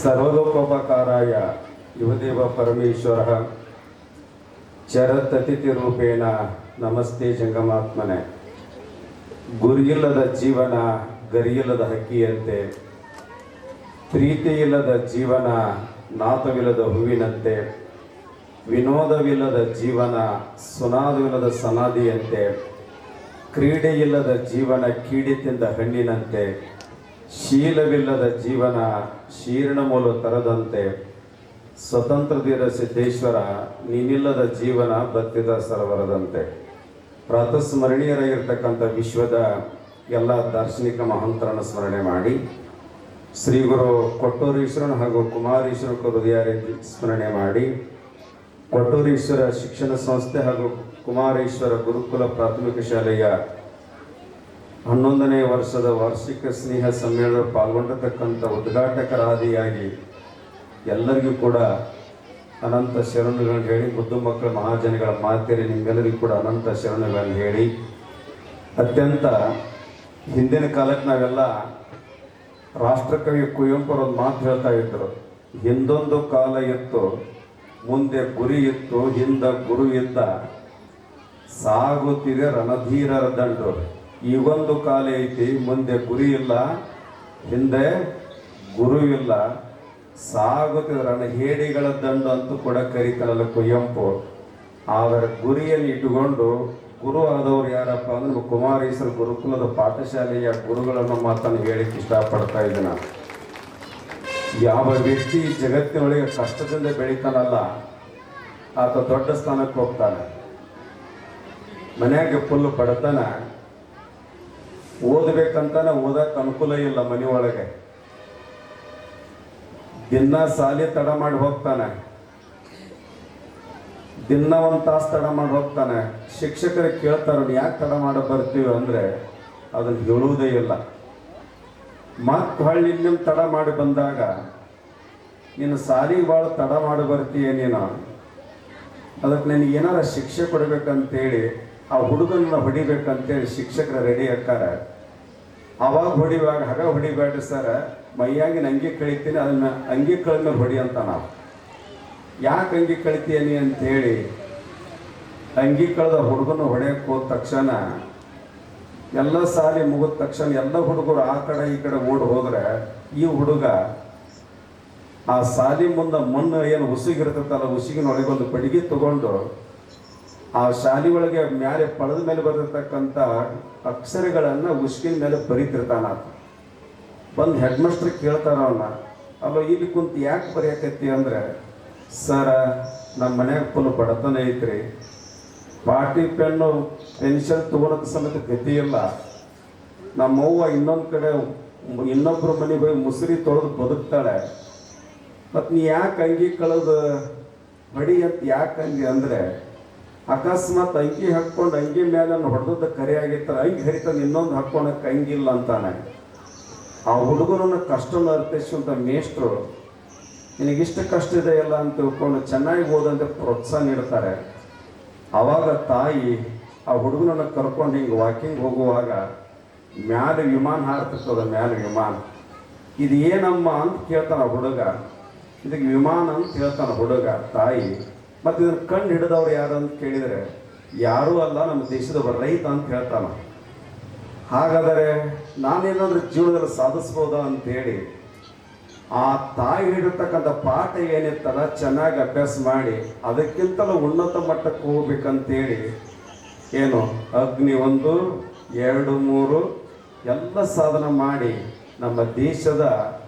ಸರ್ವಲೋಕೋಪಕಾರಾಯ ಯುವದೇವ ಪರಮೇಶ್ವರ ಚರತತಿಥಿರೂಪೇಣ ನಮಸ್ತೆ ಜಂಗಮಾತ್ಮನೆ. ಗುರಿಯಿಲ್ಲದ ಜೀವನ ಗರಿಯಿಲ್ಲದ ಹಕ್ಕಿಯಂತೆ, ಪ್ರೀತಿಯಿಲ್ಲದ ಜೀವನ ನಾತವಿಲ್ಲದ ಹೂವಿನಂತೆ, ವಿನೋದವಿಲ್ಲದ ಜೀವನ ಸುನಾದವಿಲ್ಲದ ಸನಾದಿಯಂತೆ, ಕ್ರೀಡೆಯಿಲ್ಲದ ಜೀವನ ಕೀಡಿ ತಿಂದ ಹಣ್ಣಿನಂತೆ, ಶೀಲವಿಲ್ಲದ ಜೀವನ ಶೀರ್ಣಮೂಲ ತರದಂತೆ, ಸ್ವತಂತ್ರದಿರ ಸಿದ್ದೇಶ್ವರ ನೀನಿಲ್ಲದ ಜೀವನ ಬತ್ತಿದ ಸರೋವರದಂತೆ. ಪ್ರಾತಸ್ಮರಣೀಯರಾಗಿರ್ತಕ್ಕಂಥ ವಿಶ್ವದ ಎಲ್ಲ ದಾರ್ಶನಿಕ ಮಹಂತರನ್ನು ಸ್ಮರಣೆ ಮಾಡಿ, ಶ್ರೀ ಗುರು ಕೊಟ್ಟೂರೀಶ್ವರನ ಹಾಗೂ ಕುಮಾರೀಶ್ವರ ಹೃದಯಾರಿ ಸ್ಮರಣೆ ಮಾಡಿ, ಕೊಟ್ಟೂರೀಶ್ವರ ಶಿಕ್ಷಣ ಸಂಸ್ಥೆ ಹಾಗೂ ಕುಮಾರೇಶ್ವರ ಗುರುಕುಲ ಪ್ರಾಥಮಿಕ ಶಾಲೆಯ 11ನೇ ವರ್ಷದ ವಾರ್ಷಿಕ ಸ್ನೇಹ ಸಮ್ಮೇಳನ ಪಾಲ್ಗೊಂಡಿರ್ತಕ್ಕಂಥ ಉದ್ಘಾಟಕರಾದಿಯಾಗಿ ಎಲ್ಲರಿಗೂ ಕೂಡ ಅನಂತ ಶರಣುಗಳನ್ನು ಹೇಳಿ, ಮುದ್ದು ಮಕ್ಕಳ ಮಹಾಜನಗಳ ಮಾತೆಯರಿ ನಿಮ್ಮೆಲ್ಲರಿಗೂ ಕೂಡ ಅನಂತ ಶರಣುಗಳನ್ನು ಹೇಳಿ, ಅತ್ಯಂತ ಹಿಂದಿನ ಕಾಲಕ್ಕೆ ನಾವೆಲ್ಲ ರಾಷ್ಟ್ರಕವಿ ಕುವೆಂಪುರು ಒಂದು ಮಾತು ಹೇಳ್ತಾ ಇದ್ದರು, ಹಿಂದೊಂದು ಕಾಲ ಇತ್ತು, ಮುಂದೆ ಗುರಿ ಇತ್ತು, ಹಿಂದ ಗುರು ಇದ್ದ, ಸಾಗುತ್ತಿದೆ ರಣಧೀರರ ದಂಡು. ಈಗೊಂದು ಕಾಲ ಐತಿ, ಮುಂದೆ ಗುರಿ ಇಲ್ಲ, ಹಿಂದೆ ಗುರು ಇಲ್ಲ, ಸಾಗುತ್ತಿದೆ ರಣಹೇಡಿಗಳ ದಂಡು ಅಂತೂ ಕೂಡ ಕರೀತಾರಲ್ಲ ಕುವೆಂಪು. ಆದರೆ ಗುರಿಯನ್ನು ಇಟ್ಟುಕೊಂಡು ಗುರು ಆದವರು ಯಾರಪ್ಪ ಅಂದ್ರೆ ನಮ್ಮ ಕುಮಾರೇಶ್ವರ ಗುರುಕುಲದ ಪಾಠಶಾಲೆಯ ಗುರುಗಳನ್ನು ಮಾತನ್ನು ಹೇಳಿಕ್ಕೆ ಇಷ್ಟಪಡ್ತಾ ಇದ್ದೀನಿ. ಯಾವ ವ್ಯಕ್ತಿ ಜಗತ್ತಿನೊಳಗೆ ಕಷ್ಟದಿಂದ ಬೆಳೀತಾನಲ್ಲ ಆತ ದೊಡ್ಡ ಸ್ಥಾನಕ್ಕೆ ಹೋಗ್ತಾನೆ. ಮನೆಯಾಗ ಫುಲ್ ಬಡತನ, ಓದಬೇಕಂತಾನೆ ಓದಕ್ಕೆ ಅನುಕೂಲ ಇಲ್ಲ, ಮನೆಯೊಳಗೆ ದಿನ ಸಾಲಿ ತಡ ಮಾಡಿ ಹೋಗ್ತಾನೆ, ದಿನ ಒಂದು ತಾಸು ತಡ ಮಾಡಿ ಹೋಗ್ತಾನೆ. ಶಿಕ್ಷಕರು ಕೇಳ್ತಾರೆ ಯಾಕೆ ತಡ ಮಾಡಿ ಬರ್ತೀವಿ ಅಂದರೆ ಅದನ್ನು ಹೇಳುವುದೇ ಇಲ್ಲ. ಮತ್ತು ಹೊಳ್ಳಿ ನಿಮ್ಮ ತಡ ಮಾಡಿ ಬಂದಾಗ ನೀನು ಸಾಲಿಗೆ ಭಾಳ ತಡ ಮಾಡಿ ಬರ್ತೀಯ, ನೀನು ಅದಕ್ಕೆ ನನಗೆ ಏನಾರ ಶಿಕ್ಷೆ ಕೊಡಬೇಕಂತೇಳಿ ಆ ಹುಡುಗನ ಹೊಡಿಬೇಕಂತೇಳಿ ಶಿಕ್ಷಕರ ರೆಡಿ ಹಾಕಾರ. ಅವಾಗ ಹೊಡಿವಾಗ ಹಗ ಹೊಡಿಬೇಡ್ರಿ ಸರ್, ಮೈಯಾಗಿನ ಅಂಗಿ ಕಳಿತೀನಿ, ಅದನ್ನ ಅಂಗಿ ಕಳೆದ್ಮೇಲೆ ಹೊಡಿ ಅಂತ. ನಾವು ಯಾಕೆ ಅಂಗಿ ಕಳಿತೀನಿ ಅಂಥೇಳಿ ಅಂಗಿ ಕಳೆದ ಹುಡುಗನ ಹೊಡೆಯಕ್ಕೆ ಹೋದ ತಕ್ಷಣ ಎಲ್ಲ ಸಾಲಿ ಮುಗಿದ ತಕ್ಷಣ ಎಲ್ಲ ಹುಡುಗರು ಆ ಕಡೆ ಈ ಕಡೆ ಓಡಿ ಹೋದ್ರೆ ಈ ಹುಡುಗ ಆ ಸಾಲಿ ಮುಂದೆ ಮಣ್ಣು ಏನು ಉಸುಗಿರ್ತೈತಲ್ಲ, ಉಸುಗಿನೊಳಗೆ ಒಂದು ಬಡಿಗೆ ತಗೊಂಡು ಆ ಶಾಲೆ ಒಳಗೆ ಮ್ಯಾಲೆ ಪಳದ ಮೇಲೆ ಬರೆದಿರ್ತಕ್ಕಂಥ ಅಕ್ಷರಗಳನ್ನು ಉಸುಕಿನ ಮೇಲೆ ಬರೀತಿರ್ತಾನ. ಬಂದು ಹೆಡ್ ಮಾಸ್ಟರ್ ಕೇಳ್ತಾರ ಅವನ್ನ, ಅಲ್ಲ ಇಲ್ಲಿ ಕುಂತು ಯಾಕೆ ಬರೆಯಕತ್ತಿ ಅಂದರೆ, ಸರ ನಮ್ಮ ಮನ್ಯಾಗ ಫುಲ್ ಬಡತನ ಐತ್ರಿ, ಪಾಟಿ ಪೆನ್ನು ಪೆನ್ಷನ್ ತೊಗೊಳಕ್ಕೆ ಸಮೇತ ಗತಿ ಇಲ್ಲ, ನಮ್ಮವ್ವ ಇನ್ನೊಂದು ಕಡೆ ಇನ್ನೊಬ್ಬರ ಮನೆಗೆ ಹೋಗಿ ಮುಸುರಿ ತೊಳೆದು ಬದುಕ್ತಾಳೆ, ಮತ್ತು ನೀ ಯಾಕೆ ಅಂಗಿ ಕಳೆದು ಹೊಡಿ ಅಂತ ಯಾಕೆ ಹಂಗೆ ಅಂದರೆ, ಅಕಸ್ಮಾತ್ ಅಂಗಿ ಹಾಕ್ಕೊಂಡು ಅಂಗಿ ಮೇಲೆ ಹೊಡೆದದ್ದು ಕರೆ ಆಗಿರ್ತಾರೆ, ಅಂಗಿ ಹರಿತಾನೆ ಇನ್ನೊಂದು ಹಾಕ್ಕೊಳಕ್ಕೆ ಅಂಗಿಲ್ಲ ಅಂತಾನೆ. ಆ ಹುಡುಗನನ್ನು ಕಷ್ಟನ ಅರ್ಥಿಸುವಂಥ ಮೇಷ್ಟ್ರು ನಿನಗಿಷ್ಟು ಕಷ್ಟ ಇದೆ ಇಲ್ಲ ಅಂತ ತಿಳ್ಕೊಂಡು ಚೆನ್ನಾಗಿ ಓದಂತೆ ಪ್ರೋತ್ಸಾಹ ನೀಡ್ತಾರೆ. ಆವಾಗ ತಾಯಿ ಆ ಹುಡುಗನನ್ನು ಕರ್ಕೊಂಡು ಹಿಂಗೆ ವಾಕಿಂಗ್ ಹೋಗುವಾಗ ಮ್ಯಾಲೆ ವಿಮಾನ ಹಾರ್ತಿರ್ತದೆ, ಮ್ಯಾಲೆ ವಿಮಾನ. ಇದು ಏನಮ್ಮ ಅಂತ ಕೇಳ್ತಾನೆ ಹುಡುಗ, ಇದಕ್ಕೆ ವಿಮಾನ ಅಂತ ಹೇಳ್ತಾನೆ ಹುಡುಗ. ತಾಯಿ ಮತ್ತು ಇದನ್ನು ಕಂಡು ಹಿಡಿದವ್ರು ಯಾರು ಅಂತ ಕೇಳಿದರೆ ಯಾರೂ ಅಲ್ಲ, ನಮ್ಮ ದೇಶದ ರೈತ ಅಂತ ಹೇಳ್ತಾನೆ. ಹಾಗಾದರೆ ನಾನೇನಾದ್ರೂ ಜೀವನದಲ್ಲಿ ಸಾಧಿಸ್ಬೋದಾ ಅಂತೇಳಿ ಆ ತಾಯಿ ಹಿಡಿರ್ತಕ್ಕಂಥ ಪಾಠ ಏನಿತ್ತಲ್ಲ ಚೆನ್ನಾಗಿ ಅಭ್ಯಾಸ ಮಾಡಿ ಅದಕ್ಕಿಂತಲೂ ಉನ್ನತ ಮಟ್ಟಕ್ಕೆ ಹೋಗ್ಬೇಕಂತೇಳಿ ಏನು ಅಗ್ನಿ 1, 2, 3 ಎಲ್ಲ ಸಾಧನೆ ಮಾಡಿ ನಮ್ಮ ದೇಶದ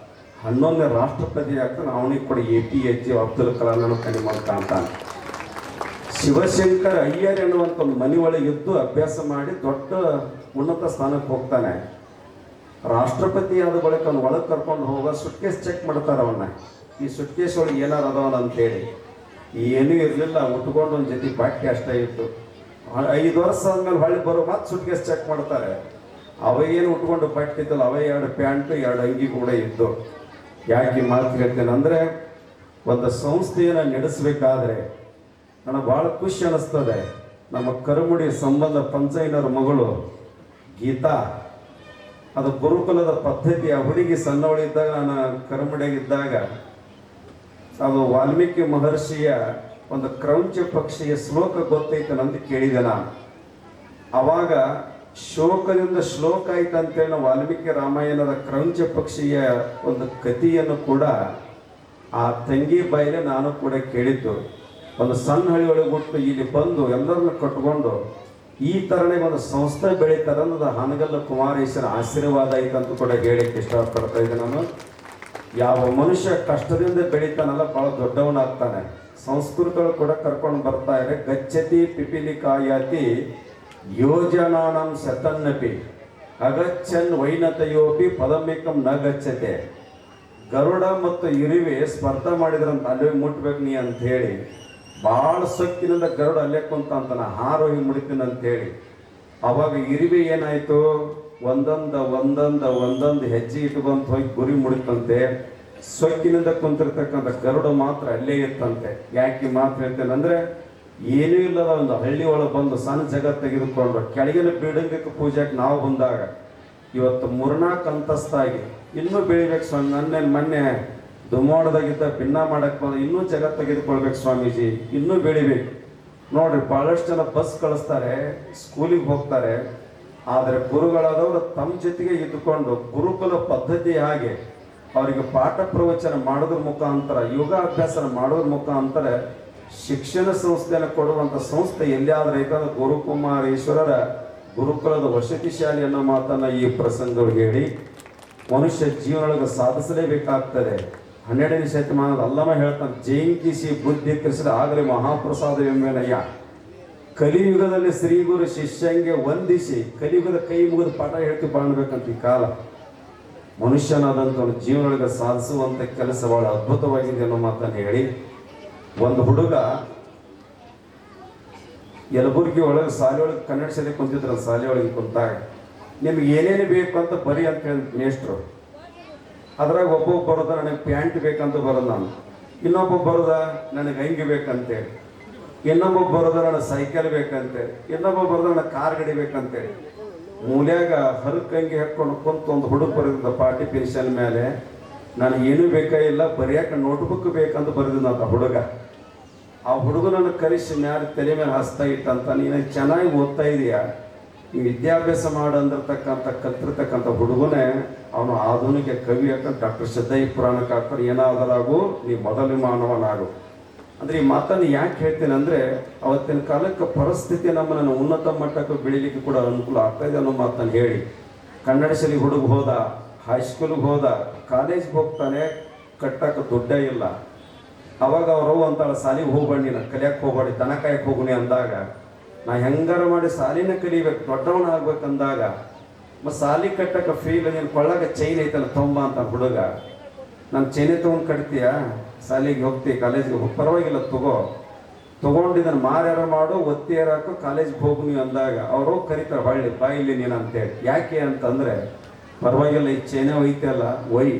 11ನೇ ರಾಷ್ಟ್ರಪತಿ ಆಗ್ತಾನೆ. ಅವನಿಗೆ ಕೂಡ APJ ಅಬ್ದುಲ್ ಕಲಾಂ ಕಣಿಮಂತ ಅಂತಾನೆ. ಶಿವಶಂಕರ್ ಅಯ್ಯರ್ ಎನ್ನುವಂಥ ಒಂದು ಮನೆ ಒಳಗೆ ಇದ್ದು ಅಭ್ಯಾಸ ಮಾಡಿ ದೊಡ್ಡ ಉನ್ನತ ಸ್ಥಾನಕ್ಕೆ ಹೋಗ್ತಾನೆ. ರಾಷ್ಟ್ರಪತಿ ಆದ ಬಳಿಕ ಅವ್ನು ಒಳಗೆ ಕರ್ಕೊಂಡು ಹೋಗೋ ಸುಟ್ಕೇಸ್ ಚೆಕ್ ಮಾಡ್ತಾರೆ ಅವನ್ನ, ಈ ಸುಟ್ಕೇಸ್ ಒಳಗೆ ಏನಾರು ಅದಾವನ ಅಂತೇಳಿ. ಏನೂ ಇರಲಿಲ್ಲ, ಉಟ್ಕೊಂಡು ಒಂದು ಜೊತೆ ಬಾಟ್ಲಿ ಅಷ್ಟೇ ಇತ್ತು. 5 ವರ್ಷ ಆದ್ಮೇಲೆ ಹೊಳ್ಳಿ ಬರೋ ಮತ್ತೆ ಸುಟ್ಕೇಸ್ ಚೆಕ್ ಮಾಡ್ತಾರೆ. ಅವ ಏನು ಉಟ್ಕೊಂಡು ಬಟ್ಟೆ ಇದ್ದಲ್ಲ, ಅವ 2 ಪ್ಯಾಂಟು 2 ಅಂಗಿ ಕೂಡ ಇದ್ದು. ಯಾಕೆ ಮಾತು ಹೇಳ್ತೇನೆ ಅಂದರೆ, ಒಂದು ಸಂಸ್ಥೆಯನ್ನು ನಡೆಸಬೇಕಾದ್ರೆ ನನಗೆ ಭಾಳ ಖುಷಿ ಅನ್ನಿಸ್ತದೆ. ನಮ್ಮ ಕರುಮುಡಿ ಸಂಬಂಧ ಪಂಚಯ್ಯನವರ ಮಗಳು ಗೀತಾ, ಅದು ಗುರುಕುಲದ ಪದ್ಧತಿ. ಆ ಹುಡುಗಿ ಸಣ್ಣವಳಿದ್ದಾಗ ನಾನು ಕರುಮಡಿಯಾಗಿದ್ದಾಗ ಅದು ವಾಲ್ಮೀಕಿ ಮಹರ್ಷಿಯ ಒಂದು ಕ್ರೌಂಚ ಪಕ್ಷಿಯ ಶ್ಲೋಕ ಗೊತ್ತೈತನಂತ ಕೇಳಿದೆ ನಾನು. ಅವಾಗ ಶೋಕದಿಂದ ಶ್ಲೋಕ ಆಯ್ತಂತೇಳಿ ನಾವು ವಾಲ್ಮೀಕಿ ರಾಮಾಯಣದ ಕ್ರೌಂಚ ಪಕ್ಷಿಯ ಒಂದು ಕಥೆಯನ್ನು ಕೂಡ ಆ ತಂಗಿ ಬಾಯಿಲೆ ನಾನು ಕೂಡ ಕೇಳಿದ್ದು. ಒಂದು ಸಣ್ಣ ಹಳ್ಳಿ ಒಳಗೆ ಬಿಟ್ಟು ಇಲ್ಲಿ ಬಂದು ಎಲ್ಲರನ್ನು ಕಟ್ಕೊಂಡು ಈ ಥರನೇ ಒಂದು ಸಂಸ್ಥೆ ಬೆಳೀತಾರೆ ಅನ್ನೋದು ಹಾನಗಲ್ಲ ಕುಮಾರೇಶನ ಆಶೀರ್ವಾದ ಐತಂತ ಕೂಡ ಹೇಳಕ್ಕೆ ಇಷ್ಟಪಡ್ತಾ ಇದ್ದೆ ನಾನು. ಯಾವ ಮನುಷ್ಯ ಕಷ್ಟದಿಂದ ಬೆಳೀತಾನಲ್ಲ ಭಾಳ ದೊಡ್ಡವನಾಗ್ತಾನೆ. ಸಂಸ್ಕೃತಗಳು ಕೂಡ ಕರ್ಕೊಂಡು ಬರ್ತಾ ಇದೆ. ಗಚ್ಚತಿ ಪಿಪಿಲಿಕಾಯಾತಿ ಯೋಜನಾನಂ ಶತನ್ನಪಿ ಅಗಚ್ಚನ್ ವೈನತಯೋಪಿ ಪದಮೇಕಂ ನ ಗಚ್ಚತೆ. ಗರುಡ ಮತ್ತು ಇರುವೆ ಸ್ಪರ್ಧೆ ಮಾಡಿದ್ರಂತ ಅಲ್ಲೇ ಮುಟ್ಬೇಕು ನೀ ಅಂತ ಹೇಳಿ ಭಾಳ ಸೊಕ್ಕಿನಿಂದ ಗರುಡ ಅಲ್ಲೇ ಕುಂತ ಅಂತಾನ ಹಾರೋಗಿ ಮುಡಿತೀನಿ ಅಂತೇಳಿ. ಅವಾಗ ಇರುವೆ ಏನಾಯ್ತು, ಒಂದೊಂದು ಹೆಜ್ಜೆ ಇಟ್ಕೊಂತ ಹೋಗಿ ಗುರಿ ಮುಡಿತಂತೆ. ಸೊಕ್ಕಿನಿಂದ ಕುಂತಿರ್ತಕ್ಕಂಥ ಗರುಡ ಮಾತ್ರ ಅಲ್ಲೇ ಇತ್ತಂತೆ. ಯಾಕೆ ಮಾತ್ರ ಹೇಳ್ತೇನೆ ಅಂದ್ರೆ, ಏನೂ ಇಲ್ಲದ ಒಂದು ಹಳ್ಳಿ ಒಳಗೆ ಬಂದು ಸಣ್ಣ ಜಗತ್ತು ತೆಗೆದುಕೊಂಡು ಕೆಳಗಿನ ಬಿಲ್ಡಿಂಗಕ್ಕೆ ಪೂಜೆಗೆ ನಾವು ಬಂದಾಗ ಇವತ್ತು 3-4 ಅಂತಸ್ತಾಗಿ ಇನ್ನೂ ಬೆಳಿಬೇಕು ಸ್ವಾಮಿ. ಮೊನ್ನೆ ದುಮೋಡದಾಗಿದ್ದ ಭಿನ್ನ ಮಾಡಕ್ಕೆ ಬಂದ ಇನ್ನೂ ಜಗತ್ತು ತೆಗೆದುಕೊಳ್ಬೇಕು ಸ್ವಾಮೀಜಿ, ಇನ್ನೂ ಬೆಳಿಬೇಕು. ನೋಡ್ರಿ, ಭಾಳಷ್ಟು ಜನ ಬಸ್ ಕಳಿಸ್ತಾರೆ, ಸ್ಕೂಲಿಗೆ ಹೋಗ್ತಾರೆ. ಆದರೆ ಗುರುಗಳಾದವರು ತಮ್ಮ ಜೊತೆಗೆ ಇದ್ದುಕೊಂಡು ಗುರುಕುಲ ಪದ್ಧತಿ ಹಾಗೆ ಅವರಿಗೆ ಪಾಠ ಪ್ರವಚನ ಮಾಡೋದ್ರ ಮುಖಾಂತರ, ಯೋಗಾಭ್ಯಾಸ ಮಾಡೋದ್ರ ಮುಖಾಂತರ ಶಿಕ್ಷಣ ಸಂಸ್ಥೆಯನ್ನು ಕೊಡುವಂಥ ಸಂಸ್ಥೆ ಎಲ್ಲಿಯಾದ್ರೆ ಐತಂದ್ರೆ ಗುರುಕುಮಾರೇಶ್ವರರ ಗುರುಕುಲದ ವಸತಿ ಶಾಲೆ ಅನ್ನೋ ಮಾತನ್ನು ಈ ಪ್ರಸಂಗಗಳು ಹೇಳಿ ಮನುಷ್ಯ ಜೀವನೊಳಗೆ ಸಾಧಿಸಲೇಬೇಕಾಗ್ತದೆ. 12ನೇ ಶತಮಾನದ ಅಲ್ಲಮ ಹೇಳ್ತಾನೆ, ಜಯಂಕಿಸಿ ಬುದ್ಧಿ ಕೃಷ್ಣ ಆಗಲೇ ಮಹಾಪ್ರಸಾದ ಎಂಬೆನಯ್ಯ. ಕಲಿಯುಗದಲ್ಲಿ ಶ್ರೀ ಗುರು ಶಿಷ್ಯಂಗೆ ವಂದಿಸಿ ಕಲಿಯುಗದ ಕೈ ಮುಗಿದ ಪಾಠ ಹೇಳ್ತಿ ಬಾಳ್ಬೇಕಂತ ಈ ಕಾಲ. ಮನುಷ್ಯನಾದಂಥ ಜೀವನೊಳಗೆ ಸಾಧಿಸುವಂಥ ಕೆಲಸ ಬಹಳ ಅದ್ಭುತವಾಗಿದೆ ಅನ್ನೋ ಮಾತನ್ನು ಹೇಳಿ, ಒಂದು ಹುಡುಗ ಯಲಬುರ್ಗಿ ಒಳಗೆ ಶಾಲೆ ಒಳಗೆ ಕನ್ನಡ ಶಾಲೆ ಕುಂತಿದ್ರಲ್ಲ, ಶಾಲೆ ಒಳಗೆ ಕುಂತಾಗ ನಿಮ್ಗೆ ಏನೇನು ಬೇಕು ಅಂತ ಬರೀ ಅಂತ ಹೇಳಿ ಮೇಷ್ಟ್ರು. ಅದ್ರಾಗ ಒಬ್ಬೊಬ್ಬ ಬರೋದ ನನಗೆ ಪ್ಯಾಂಟ್ ಬೇಕಂತ ಬರೋದು ನಾನು, ಇನ್ನೊಬ್ಬ ಬರೋದ ನನಗೆ ಅಂಗಿ ಬೇಕಂತೇಳಿ, ಇನ್ನೊಬ್ಬ ಬರೋದ ನನಗೆ ಸೈಕಲ್ ಬೇಕಂತೇಳಿ, ಇನ್ನೊಬ್ಬ ಬರೋದ ನನಗೆ ಕಾರ್ ಗಡಿ ಬೇಕಂತೇಳಿ. ಮೂಲ್ಯಾಗ ಹರಕಂಗಿ ಹಾಕೊಂಡು ಕುಂತು ಒಂದು ಹುಡುಗ ಬರೆದಿದ್ದ ಪಾರ್ಟಿ ಪೆನ್ಷನ್ ಮೇಲೆ, ನನಗೆ ಏನೂ ಬೇಕಾ ಇಲ್ಲ, ಬರೆಯಕ್ಕೆ ನೋಟ್ಬುಕ್ ಬೇಕಂತ ಬರೆದಿದ್ದಂತ ಹುಡುಗ. ಆ ಹುಡುಗ ನನಗೆ ಕರೆಸಿ ಮ್ಯಾಲೆ ತಲೆ ಮೇಲೆ ಹಸ್ತಾ ಇಟ್ಟಂತ, ನೀನು ಚೆನ್ನಾಗಿ ಓದ್ತಾ ಇದೀಯಾ, ಈ ವಿದ್ಯಾಭ್ಯಾಸ ಮಾಡಂದಿರ್ತಕ್ಕಂಥ ಕಲ್ತಿರ್ತಕ್ಕಂಥ ಹುಡುಗನೇ ಅವನು ಆಧುನಿಕ ಕವಿ ಹಾಕೊಂಡು ಡಾಕ್ಟರ್ ಸಿದ್ದಯ್ಯ ಪುರಾಣಕ್ಕೆ ಹಾಕ್ತಾರೆ, ಏನಾದರಾಗು ನೀ ಮೊದಲು ಮಾನವನಾಗು ಅಂದ್ರೆ. ಈ ಮಾತನ್ನು ಯಾಕೆ ಹೇಳ್ತೇನೆ ಅಂದ್ರೆ, ಅವತ್ತಿನ ಕಾಲಕ್ಕೆ ಪರಿಸ್ಥಿತಿ ನಮ್ಮನ್ನು ಉನ್ನತ ಮಟ್ಟಕ್ಕೆ ಬೆಳಿಲಿಕ್ಕೆ ಕೂಡ ಅನುಕೂಲ ಆಗ್ತಾ ಇದೆ ಅನ್ನೋ ಮಾತನ್ನು ಹೇಳಿ, ಕನ್ನಡ ಶಾಲೆಗೆ ಹುಡುಗ ಹೋದ, ಹೈಸ್ಕೂಲಿಗೆ ಹೋದ, ಕಾಲೇಜ್ಗೆ ಹೋಗ್ತಾನೆ, ಕಟ್ಟಕ್ಕೆ ದುಡ್ಡೇ ಇಲ್ಲ. ಅವಾಗ ಅವರು ಅಂತಾಳ, ಶಾಲೆಗೆ ಹೋಗ್ಬೇಡಿ, ನೀನು ಕಲಿಯಕ್ಕೆ ಹೋಗ್ಬೇಡಿ, ದನ ಕಾಯಕ್ಕೆ ಹೋಗುಣಿ ಅಂದಾಗ, ನಾ ಹೆಂಗಾರ ಮಾಡಿ ಶಾಲಿನ ಕಲಿಬೇಕು, ದೊಡ್ಡವನ ಆಗ್ಬೇಕಂದಾಗ, ಮತ್ತು ಶಾಲೆ ಕಟ್ಟಕ್ಕೆ ಫೀಲ್ ನೀನು ಕೊಳ್ಳಾಗ ಚೈನ್ ಐತಲ್ಲ ತೊಂಬ ಅಂತ ಹುಡುಗ. ನಾನು ಚೈನೆ ತೊಗೊಂಡು ಕಟ್ತೀಯ, ಶಾಲೆಗೆ ಹೋಗ್ತೀವಿ, ಕಾಲೇಜ್ಗೆ ಹೋಗಿ, ಪರವಾಗಿಲ್ಲ ತೊಗೊಂಡು ಇದನ್ನು ಮಾರ್ಯಾರ ಮಾಡು, ಒತ್ತಿಯಾರ ಹಾಕು, ಕಾಲೇಜ್ಗೆ ಹೋಗು ನೀವು ಅಂದಾಗ ಅವರು ಕರಿತಾರೆ, ಹೊಳ್ಳಿ ಬಾಯಿಲಿ ನೀನು ಅಂತೇಳಿ. ಯಾಕೆ ಅಂತಂದರೆ, ಪರವಾಗಿಲ್ಲ ಈ ಚೈನೆ ಒಯ್ತಿಯಲ್ಲ ಒಯ್,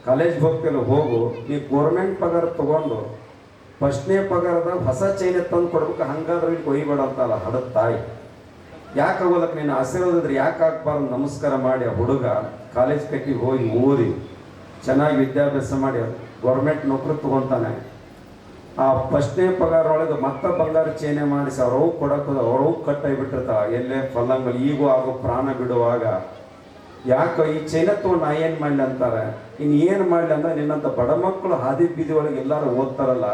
ಕಾಲೇಜ್ಗೆ ಹೋಗ್ತಿಲ್ಲ ಹೋಗು, ನೀವು ಗೋರ್ಮೆಂಟ್ ಪಗಾರ ತೊಗೊಂಡು ಫಸ್ಟ್ನೇ ಪಗಾರದಾಗ ಹೊಸ ಚೈನೆ ತಂದು ಕೊಡ್ಬೇಕು, ಹಂಗಾದ್ರೆ ಇಲ್ಲಿ ಒಯ್ಬೇಡ ಅಂತಲ್ಲ ಹಡದ ತಾಯಿ. ಯಾಕೆ ಆಗೋದಕ್ಕೆ ನೀನು ಆಶೀರ್ವಾದ ಇದ್ರೆ ಯಾಕೆ ಆಗ್ಬಾರ್ದು ನಮಸ್ಕಾರ ಮಾಡಿ ಆ ಹುಡುಗ ಕಾಲೇಜ್ ಕಟ್ಟಿಗೆ ಹೋಗಿ ಓದಿ ಚೆನ್ನಾಗಿ ವಿದ್ಯಾಭ್ಯಾಸ ಮಾಡಿ ಗೌರ್ಮೆಂಟ್ ನೌಕರಿ ತೊಗೊತಾನೆ. ಆ ಫಸ್ಟ್ನೇ ಪಗಾರೊಳಗೆ ಮತ್ತೆ ಬಂಗಾರ ಚೈನೆ ಮಾಡಿಸಿ ಅವ್ರವು ಕೊಡಕ್ಕೆ ಅವ್ರವು ಕಟ್ಟಾಗಿಬಿಟ್ಟಿರ್ತಾವ, ಎಲ್ಲೇ ಫಲಂಗಲ್ಲಿ ಈಗೂ ಆಗೋ ಪ್ರಾಣ ಬಿಡುವಾಗ. ಯಾಕೆ ಈ ಚೈನ ತೊಗೊಂಡು ನಾ ಏನು ಮಾಡಲಿ ಅಂತಾರೆ. ಇನ್ನು ಏನು ಮಾಡಲಿ ಅಂದ್ರೆ, ನಿನ್ನಂಥ ಬಡ ಮಕ್ಕಳು ಹಾದಿ ಬೀದಿ ಒಳಗೆ ಎಲ್ಲರೂ ಓದ್ತಾರಲ್ಲ,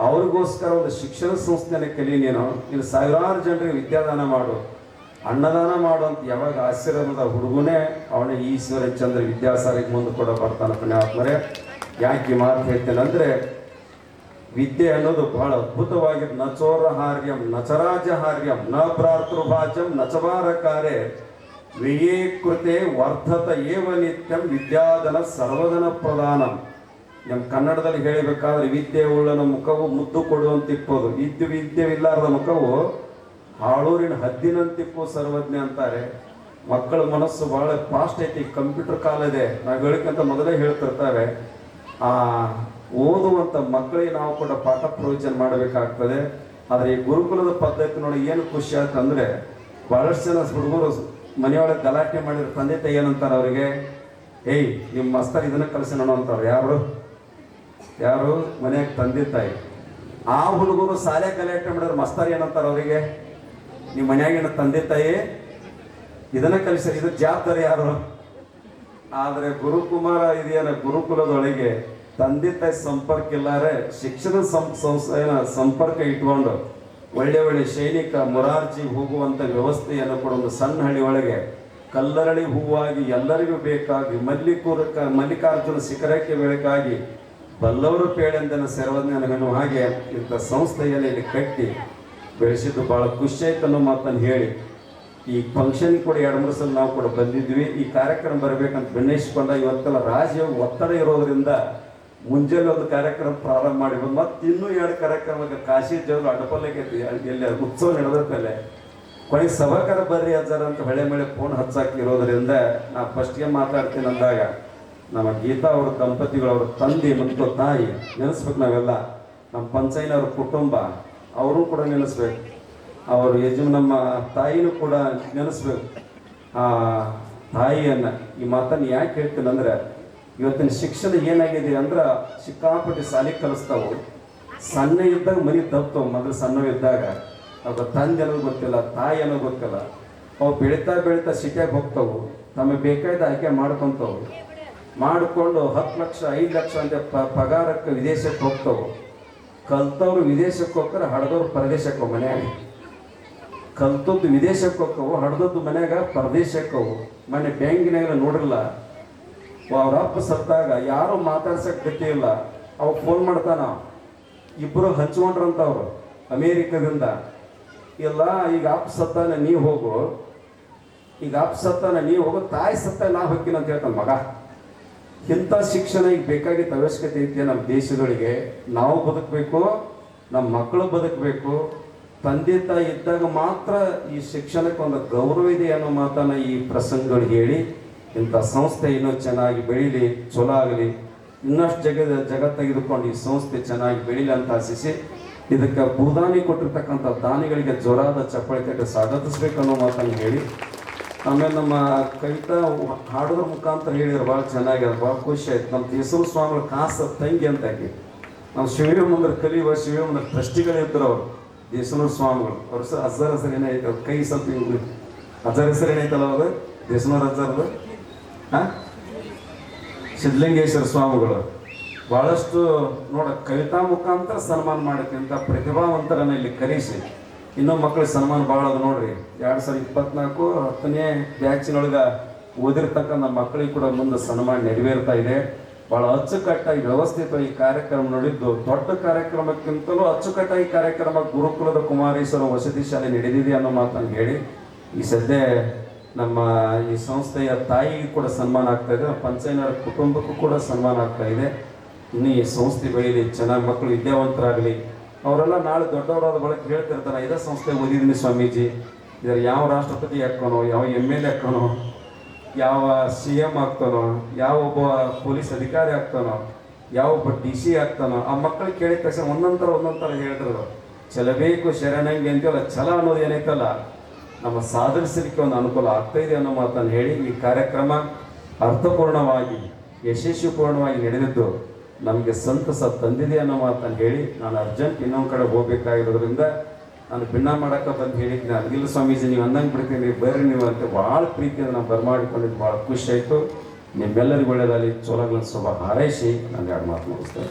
ಅವ್ರಿಗೋಸ್ಕರ ಒಂದು ಶಿಕ್ಷಣ ಸಂಸ್ಥೆನ ಕಲಿ, ನೀನು ಸಾವಿರಾರು ಜನರಿಗೆ ವಿದ್ಯಾದಾನ ಮಾಡು, ಅನ್ನದಾನ ಮಾಡು ಅಂತ ಯಾವಾಗ ಆಶೀರ್ವಾದದ ಹುಡುಗನೇ ಅವನೇ ಈಶ್ವರ ಚಂದ್ರ ವಿದ್ಯಾಸಾಗರಕ್ಕೆ ಮುಂದೆ ಕೂಡ ಬರ್ತಾನೆ ಪುಣ್ಯಾತ್ಮರೇ. ಯಾಕೆ ಈ ಮಾತು ಹೇಳ್ತೇನೆ ಅಂದರೆ, ವಿದ್ಯೆ ಅನ್ನೋದು ಬಹಳ ಅದ್ಭುತವಾಗಿ, ನಚೋರಹಾರ್ಯಂ ನಚರಾಜಹಾರ್ಯಂ ನ ಭ್ರಾತೃಭಾಜ್ಯಂ ನಚವಾರಕಾರೆ ವಿಯೇ ಕೃತೆ ವರ್ತತ ಏವ ನಿತ್ಯಂ ವಿದ್ಯಾಧನ ಸರ್ವಧನ ಪ್ರಧಾನಂ. ನಮ್ಮ ಕನ್ನಡದಲ್ಲಿ ಹೇಳಬೇಕಾದ್ರೆ, ವಿದ್ಯೆ ಉಳ್ಳನ ಮುಖವು ಮುದ್ದು ಕೊಡುವಂತಿಪ್ಪೋದು, ವಿದ್ಯೆವಿಲ್ಲಾರದ ಮುಖವು ಹಾಳೂರಿನ ಹದ್ದಿನಂತಿಪ್ಪು ಸರ್ವಜ್ಞ ಅಂತಾರೆ. ಮಕ್ಕಳ ಮನಸ್ಸು ಬಹಳ ಫಾಸ್ಟ್ ಐತಿ, ಕಂಪ್ಯೂಟರ್ ಕಾಲ ಇದೆ. ನಾವು ಹೇಳಿಕಂತ ಮೊದಲೇ ಹೇಳ್ತಿರ್ತೇವೆ, ಆ ಓದುವಂಥ ಮಕ್ಕಳಿಗೆ ನಾವು ಕೂಡ ಪಾಠ ಪ್ರವಚನ ಮಾಡಬೇಕಾಗ್ತದೆ. ಆದರೆ ಈ ಗುರುಕುಲದ ಪದ್ಧತಿ ನೋಡಿ ಏನು ಖುಷಿ ಆಯ್ತಂದ್ರೆ, ಬಹಳಷ್ಟು ಜನ ಹುಡುಗರು ಮನೆಯೊಳಗೆ ಗಲಾಟೆ ಮಾಡಿದ್ರೆ ತಂದೆ ತಾಯಿ ಏನಂತಾರೆ ಅವರಿಗೆ, ಏಯ್ ನಿಮ್ಮ ಮಸ್ತರ್ ಇದನ್ನ ಕಲಿಸಿ ನೋಡೋ ಅಂತಾರೆ. ಯಾರು ಯಾರು ಮನೆಯಾಗ ತಂದೆ ತಾಯಿ. ಆ ಹುಡುಗರು ಶಾಲೆ ಕಲೆಕ್ಟ್ ಮಾಡಿದ್ರೆ ಮಸ್ತಾರ ಏನಂತಾರ ಅವರಿಗೆ, ನಿಮ್ಮ ಮನ್ಯಾಗಿನ ತಂದೆ ತಾಯಿ ಇದನ್ನ ಕಲಿಸ್ಯಾರ, ಇದು ಜವಾಬ್ದಾರಿ ಯಾರು? ಆದರೆ ಗುರುಕುಮಾರ ಇದೆಯಲ್ಲ, ಗುರುಕುಲದೊಳಗೆ ತಂದೆ ತಾಯಿ ಸಂಪರ್ಕ ಇಲ್ಲಾರೆ ಶಿಕ್ಷಣ ಸಂಪರ್ಕ ಇಟ್ಕೊಂಡು ಒಳ್ಳೆ ಒಳ್ಳೆ ಸೈನಿಕ ಮೊರಾರ್ಜಿ ಹೋಗುವಂಥ ವ್ಯವಸ್ಥೆಯನ್ನು ಕೂಡ ಒಂದು ಸಣ್ಣ ಹಳ್ಳಿ ಒಳಗೆ ಕಲ್ಲರಳಿ ಹೂವಾಗಿ ಎಲ್ಲರಿಗೂ ಬೇಕಾಗಿ ಮಲ್ಲಿಕಾರ್ಜುನ ಶಿಖರಕ್ಕೆ ಬೇಕಾಗಿ ಬಲ್ಲವರು ಪೇಳೆಂದನ ಸರ್ವಜ್ಞಾನವೇನು ಹಾಗೆ ಇಂಥ ಸಂಸ್ಥೆಯಲ್ಲಿ ಇಲ್ಲಿ ಕಟ್ಟಿ ಬೆಳೆಸಿದ್ದು ಭಾಳ ಖುಷಿ ಆಯ್ತು ಅನ್ನೋ ಮಾತನ್ನು ಹೇಳಿ, ಈ ಫಂಕ್ಷನ್ ಕೂಡ 2-3 ಸಲ ನಾವು ಕೂಡ ಬಂದಿದ್ವಿ. ಈ ಕಾರ್ಯಕ್ರಮ ಬರಬೇಕಂತ ಬೆನ್ನೈಸ್ಕೊಂಡ ಇವತ್ತೆಲ್ಲ ರಾಜ್ಯ ಒತ್ತಡ ಇರೋದ್ರಿಂದ ಮುಂಜಾನೆ ಒಂದು ಕಾರ್ಯಕ್ರಮ ಪ್ರಾರಂಭ ಮಾಡಿ ಬಂದು ಮತ್ತೆ ಇನ್ನೂ 2 ಕಾರ್ಯಕ್ರಮಕ್ಕೆ ಕಾಶಿ ಜೋಗ ಅಡಪಲ್ಲೆಗೆ ಎಲ್ಲಿ ಉತ್ಸವ ನಡೆದತ್ತಲ್ಲೇ ಕೊನೆಗೆ ಸಭಾಕಾರ ಬರ್ರಿ ಅಜ್ಜಾರ ಅಂತ ಹೊಳೆ ಮೇಲೆ ಫೋನ್ ಹಚ್ಚಾಕಿರೋದ್ರಿಂದ ನಾ ಫಸ್ಟ್ಗೆ ಮಾತಾಡ್ತೀನಿ ಅಂದಾಗ ನಮ್ಮ ಗೀತಾ ಅವ್ರ ದಂಪತಿಗಳು, ಅವ್ರ ತಂದೆ ಮತ್ತು ತಾಯಿ ನೆನೆಸ್ಬೇಕು. ನಾವೆಲ್ಲ ನಮ್ಮ ಪಂಚಾಯನವ್ರ ಕುಟುಂಬ ಅವರು ಕೂಡ ನೆನೆಸ್ಬೇಕು. ಅವರು ನಮ್ಮ ತಾಯಿನೂ ಕೂಡ ನೆನೆಸ್ಬೇಕು ಆ ತಾಯಿಯನ್ನು. ಈ ಮಾತನ್ನು ಯಾಕೆ ಹೇಳ್ತೀನಿ ಅಂದರೆ, ಇವತ್ತಿನ ಶಿಕ್ಷಣ ಏನಾಗಿದೆ ಅಂದ್ರೆ ಸಿಕ್ಕಾಪಟ್ಟೆ ಶಾಲೆ ಕಲಿಸ್ತಾವು. ಸಣ್ಣ ಇದ್ದಾಗ ಮನೆ ತಪ್ತವು. ಮೊದಲು ಸಣ್ಣವಿದ್ದಾಗ ಅವ್ರ ತಂದೆ ಅನ್ನೋದು ಗೊತ್ತಿಲ್ಲ, ತಾಯಿ ಅನ್ನೋದು ಗೊತ್ತಿಲ್ಲ. ಅವು ಬೆಳೀತಾ ಬೆಳೀತಾ ಸಿಟಿಯಾಗಿ ಹೋಗ್ತಾವು, ತಮಗೆ ಬೇಕಾದ ಆಯ್ಕೆ ಮಾಡ್ಕೊತಾವು. ಮಾಡಿಕೊಂಡು 10 ಲಕ್ಷ 5 ಲಕ್ಷ ಅಂತ ಪಗಾರಕ್ಕೆ ವಿದೇಶಕ್ಕೆ ಹೋಗ್ತಾವು. ಕಲ್ತವ್ರು ವಿದೇಶಕ್ಕೆ ಹೋಗ್ತಾರೆ, ಹಡ್ದವ್ರು ಪರದೇಶಕ್ಕೆ ಹೋಗಿ ಮನ್ಯಾಗ. ಕಲ್ತದ್ದು ವಿದೇಶಕ್ಕೆ ಹೋಗ್ತಾವು, ಹಡ್ದದ್ದು ಮನ್ಯಾಗ ಪರದೇಶಕ್ಕೆ ಹೋಗು. ಮನೆ ಬ್ಯಾಂಕಿನಾಗ ನೋಡಿರಲ್ಲ, ಅವ್ರ ಅಪ್ಪ ಸತ್ತಾಗ ಯಾರು ಮಾತಾಡ್ಸಕ್ಕೆ ಗತಿ ಇಲ್ಲ. ಅವಾಗ ಫೋನ್ ಮಾಡ್ತಾನ, ಇಬ್ಬರು ಹಂಚ್ಕೊಂಡ್ರಂತವ್ರು ಅಮೇರಿಕದಿಂದ. ಇಲ್ಲ ಈಗ ಅಪ್ಪ ಸತ್ತಾನ ನೀವು ಹೋಗು, ಈಗ ಅಪ್ಪ ಸತ್ತಾನ ನೀವು ಹೋಗು, ತಾಯಿ ಸತ್ತ ನಾ ಹೋಗ್ತೀನಿ ಅಂತ ಹೇಳ್ತಾನೆ ಮಗ. ಇಂಥ ಶಿಕ್ಷಣ ಈಗ ಬೇಕಾಗಿದ್ದ ಅವಶ್ಯಕತೆ ಐತೆ ನಮ್ಮ ದೇಶಗಳಿಗೆ. ನಾವು ಬದುಕಬೇಕು, ನಮ್ಮ ಮಕ್ಕಳು ಬದುಕಬೇಕು. ತಂದೆ ತಾಯಿ ಇದ್ದಾಗ ಮಾತ್ರ ಈ ಶಿಕ್ಷಣಕ್ಕೆ ಒಂದು ಗೌರವ ಇದೆ ಅನ್ನೋ ಮಾತನ್ನು ಈ ಪ್ರಸಂಗಗಳು ಹೇಳಿ, ಇಂಥ ಸಂಸ್ಥೆ ಇನ್ನೂ ಚೆನ್ನಾಗಿ ಬೆಳೀಲಿ, ಚಲೋ ಆಗಲಿ, ಇನ್ನಷ್ಟು ಜಗ ತೆಗೆದುಕೊಂಡು ಈ ಸಂಸ್ಥೆ ಚೆನ್ನಾಗಿ ಬೆಳೀಲಿ ಅಂತ ಆಶಿಸಿ, ಇದಕ್ಕೆ ಭೂದಾನಿ ಕೊಟ್ಟಿರ್ತಕ್ಕಂಥ ದಾನಿಗಳಿಗೆ ಜೋರಾದ ಚಪ್ಪಳಿ ತಟ್ಟೆ ಸ್ವಾಗತಿಸ್ಬೇಕು ಅನ್ನೋ ಮಾತನ್ನು ಹೇಳಿ, ಆಮೇಲೆ ನಮ್ಮ ಕವಿತಾ ಹಾಡೋದ್ರ ಮುಖಾಂತರ ಹೇಳಿದ್ರು ಭಾಳ ಚೆನ್ನಾಗಿದೆ, ಭಾಳ ಖುಷಿ ಆಯ್ತು. ನಮ್ಮ ದೇಸೂರು ಸ್ವಾಮಿಗಳ ಕಾಸ ತಂಗಿ ಅಂತ ಹಾಕಿ ನಾವು ಶಿವೇ ಮುಂದೆ ಕಲಿಯುವ ಶಿವೇ ಮುಂದೆ ಟ್ರಸ್ಟಿಗಳಿದ್ರು ಅವರು ದೇಸೂರು ಸ್ವಾಮಿಗಳು. ಅವ್ರ ಅಜ್ಜರ ಹೆಸರು ಏನೈತೆ, ಅವ್ರ ಕೈ ಸ್ವಲ್ಪ ಅಜ್ಜರ ಹೆಸರು ಏನೈತಲ್ಲ ಅವಾಗ ದೇಸನೂರು ಅಜ್ಜರದು ಸಿದ್ಧಲಿಂಗೇಶ್ವರ ಸ್ವಾಮಿಗಳು. ಭಾಳಷ್ಟು ನೋಡ ಕವಿತಾ ಮುಖಾಂತರ ಸನ್ಮಾನ ಮಾಡೋಕ್ಕಿಂತ ಪ್ರತಿಭಾವಂತರನ್ನ ಇಲ್ಲಿ ಕರೆಸಿ ಇನ್ನೂ ಮಕ್ಕಳಿಗೆ ಸನ್ಮಾನ ಭಾಳ ಅದು ನೋಡ್ರಿ. 2024 10ನೇ ಬ್ಯಾಚಿನೊಳಗೆ ಓದಿರ್ತಕ್ಕಂಥ ಮಕ್ಕಳಿಗೆ ಕೂಡ ಮುಂದೆ ಸನ್ಮಾನ ನೆರವೇರ್ತಾ ಇದೆ. ಭಾಳ ಅಚ್ಚುಕಟ್ಟಾಗಿ ವ್ಯವಸ್ಥಿತವಾಗಿ ಈ ಕಾರ್ಯಕ್ರಮ ನೋಡಿದ್ದು, ದೊಡ್ಡ ಕಾರ್ಯಕ್ರಮಕ್ಕಿಂತಲೂ ಅಚ್ಚುಕಟ್ಟಾಗಿ ಕಾರ್ಯಕ್ರಮ ಗುರುಕುಲದ ಕುಮಾರೇಶ್ವರ ವಸತಿ ಶಾಲೆ ನಡೆದಿದೆ ಅನ್ನೋ ಮಾತನ್ನು ಹೇಳಿ, ಈ ಸದ್ಯ ನಮ್ಮ ಈ ಸಂಸ್ಥೆಯ ತಾಯಿಗೆ ಕೂಡ ಸನ್ಮಾನ ಆಗ್ತಾ ಇದೆ, ಪಂಚಾಯನರ ಕುಟುಂಬಕ್ಕೂ ಕೂಡ ಸನ್ಮಾನ ಆಗ್ತಾ ಇದೆ. ಇನ್ನು ಈ ಸಂಸ್ಥೆ ಬೆಳೀಲಿ, ಚೆನ್ನಾಗಿ ಮಕ್ಕಳು ವಿದ್ಯಾವಂತರಾಗಲಿ. ಅವರೆಲ್ಲ ನಾಳೆ ದೊಡ್ಡವರಾದ ಬಳಕೆ ಹೇಳ್ತಿರ್ತಾರೆ, ಇದೇ ಸಂಸ್ಥೆ ಓದಿದ್ದೀನಿ ಸ್ವಾಮೀಜಿ, ಇದರ ಯಾವ ರಾಷ್ಟ್ರಪತಿ ಹಾಕೋನೋ, ಯಾವ MLA ಹಾಕೋನೋ, ಯಾವ CM ಆಗ್ತಾನೋ, ಯಾವ ಒಬ್ಬ ಪೊಲೀಸ್ ಅಧಿಕಾರಿ ಆಗ್ತಾನೋ, ಯಾವ ಒಬ್ಬ DC ಆಗ್ತಾನೋ, ಆ ಮಕ್ಕಳಿಗೆ ಕೇಳಿದ ತಕ್ಷಣ ಒಂದೊಂಥರ ಹೇಳ್ತಿದ್ರು. ಚಲಬೇಕು ಶರಣಂಗೆ ಅಂತೀವಲ್ಲ, ಛಲ ಅನ್ನೋದು ಏನೈತಲ್ಲ ನಮ್ಮ ಸಾಧರಿಸಲಿಕ್ಕೆ ಒಂದು ಅನುಕೂಲ ಆಗ್ತಾಯಿದೆ ಅನ್ನೋ ಮಾತನ್ನು ಹೇಳಿ, ಈ ಕಾರ್ಯಕ್ರಮ ಅರ್ಥಪೂರ್ಣವಾಗಿ ಯಶಸ್ವಿಪೂರ್ಣವಾಗಿ ನಡೆದಿದ್ದು ನಮಗೆ ಸಂತಸ ತಂದಿದೆ ಅನ್ನೋ ಮಾತನ್ನು ಹೇಳಿ, ನಾನು ಅರ್ಜೆಂಟ್ ಇನ್ನೊಂದು ಕಡೆ ಹೋಗಬೇಕಾಗಿರೋದ್ರಿಂದ ನಾನು ಭಿನ್ನ ಮಾಡೋಕ್ಕೆ ಬಂದು ಹೇಳಿದ್ದೀನಿ. ಅದಿಲ್ಲ ಸ್ವಾಮೀಜಿ ನೀವು ಅಂದಂಗೆ ಬಿಡ್ತೀನಿ, ಬರ್ರಿ ನೀವು ಅಂತ ಭಾಳ ಪ್ರೀತಿಯಿಂದ ನಾನು ಬರ್ಮಾಡಿಕೊಂಡಿದ್ದು ಭಾಳ ಖುಷಿ ಆಯಿತು. ನಿಮ್ಮೆಲ್ಲರಿಗೂ ಒಳ್ಳೆಯದಾಗಲಿ, ಚೋಲಗಳನ್ನು ಸ್ವಲ್ಪ ಹಾರೈಸಿ ನಾನು 2 ಮಾತು ಮುಗಿಸ್ತೇನೆ.